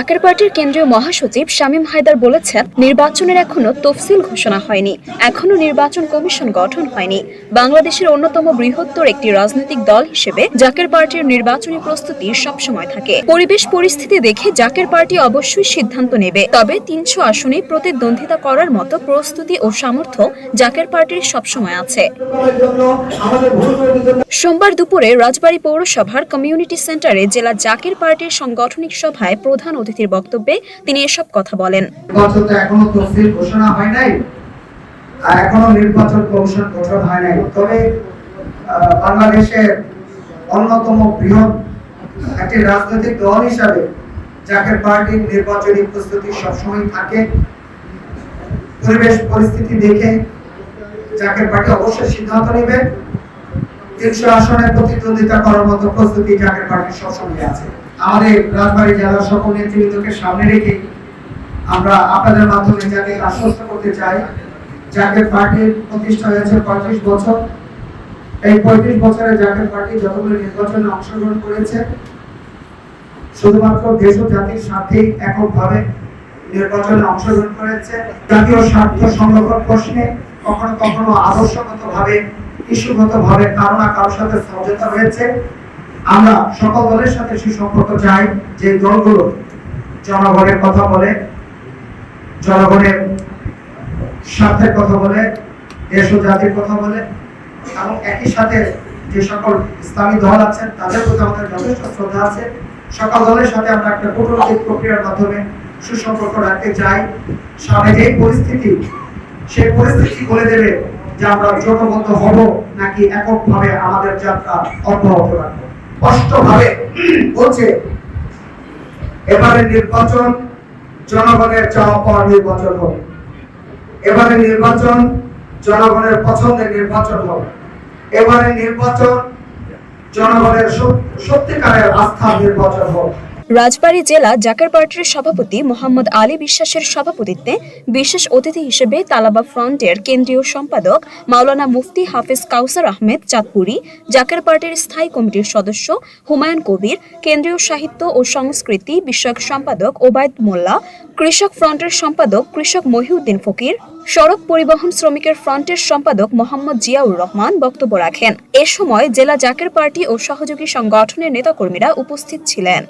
জাকের পার্টির কেন্দ্রীয় মহাসচিব শামীম হায়দার বলেছেন, নির্বাচনের এখনো তফসিল ঘোষণা হয়নি, এখনো নির্বাচন কমিশন গঠন হয়নি। বাংলাদেশের অন্যতম বৃহত্তর একটি রাজনৈতিক দল হিসেবে জাকের পার্টির নির্বাচনী প্রস্তুতি সবসময় থাকে। পরিবেশ পরিস্থিতি দেখে জাকের পার্টি অবশ্যই সিদ্ধান্ত নেবে, তবে ৩০০ আসনে প্রতিদ্বন্দ্বিতা করার মতো প্রস্তুতি ও সামর্থ্য জাকের পার্টির সবসময় আছে। সোমবার দুপুরে রাজবাড়ী পৌরসভার কমিউনিটি সেন্টারে জেলা জাকের পার্টির সাংগঠনিক সভায় প্রধান অতিথির বক্তব্যে তিনি এসব কথা বলেন। এখনো তফসিল ঘোষণা হয় নাই, এখনো নির্বাচন কমিশন গঠন হয় নাই, তবে বাংলাদেশের অন্যতম বৃহৎ একটি রাজনৈতিক দল হিসাবে জাকের পার্টির নির্বাচনী প্রস্তুতি সবসময় থাকে। পরিবেশ পরিস্থিতি দেখে জাকের পার্টি অবশ্যই সিদ্ধান্ত নেবে। ৩০০ আসনে প্রতিদ্বন্দ্বিতা করার মতো প্রস্তুতি জাকের পার্টির সবসময় আছে। আমাদের রাজবাড়ী জেলার সকল নেতৃবৃন্দকে সামনে রেখে আমরা আপনাদের মাধ্যমে যাকে আশ্বস্ত করতে চাই, জাকের পার্টির প্রতিষ্ঠা হয়েছে ৩৫ বছর। এই ৩৫ বছরে জাকের পার্টি যতগুলো নির্বাচনে অংশগ্রহণ করেছে, শুধুমাত্র দেশ ও জাতির স্বার্থেই এককভাবে নির্বাচনে অংশগ্রহণ করেছে। জাতীয় স্বার্থ সংরক্ষণ প্রশ্নে কখনো কখনো আদর্শগতভাবে, ইস্যুগতভাবে কারো না কারোর সাথে সমঝোতা হয়েছে। আমরা সকল দলের সাথে সুসম্পর্ক চাই, যে দলগুলো জনগণের কথা বলে, জনগণের স্বার্থের কথা বলে, দেশ ও জাতির কথা বলে, এবং একই সাথে যে সকল ইসলামী দল আছেন তাদের প্রতি আমাদের যথেষ্ট শ্রদ্ধা আছে। সকল দলের সাথে আমরা একটা কূটনৈতিক প্রক্রিয়ার মাধ্যমে সুসম্পর্ক রাখতে চাই। সামনে যে পরিস্থিতি, সেই পরিস্থিতি বলে দেবে যে আমরা জোটবদ্ধ হব নাকি এককভাবে আমাদের যাত্রা অব্যাহত রাখবো। স্পষ্টভাবে বলছে, এবারে নির্বাচন জনগণের চাওয়া পাওয়ার নির্বাচন হবে। এবারে নির্বাচন জনগণের পছন্দের নির্বাচন হবে। এবারে নির্বাচন জনগণের সত্যিকারের আস্থার নির্বাচন হবে। রাজবাড়ী জেলা জাকের পার্টির সভাপতি মোহাম্মদ আলী বিশ্বাসের সভাপতিত্বে বিশেষ অতিথি হিসেবে তালাবা ফ্রন্টের কেন্দ্রীয় সম্পাদক মাওলানা মুফতি হাফেজ কাউসার আহমেদ চাঁদপুরি, জাকের পার্টির স্থায়ী কমিটির সদস্য হুমায়ুন কবির, কেন্দ্রীয় সাহিত্য ও সংস্কৃতি বিষয়ক সম্পাদক ওবায়দ মোল্লা, কৃষক ফ্রন্টের সম্পাদক কৃষক মহিউদ্দিন ফকির, সড়ক পরিবহন শ্রমিকের ফ্রন্টের সম্পাদক মোহাম্মদ জিয়াউর রহমান বক্তব্য রাখেন। এ সময় জেলা জাকের পার্টি ও সহযোগী সংগঠনের নেতাকর্মীরা উপস্থিত ছিলেন।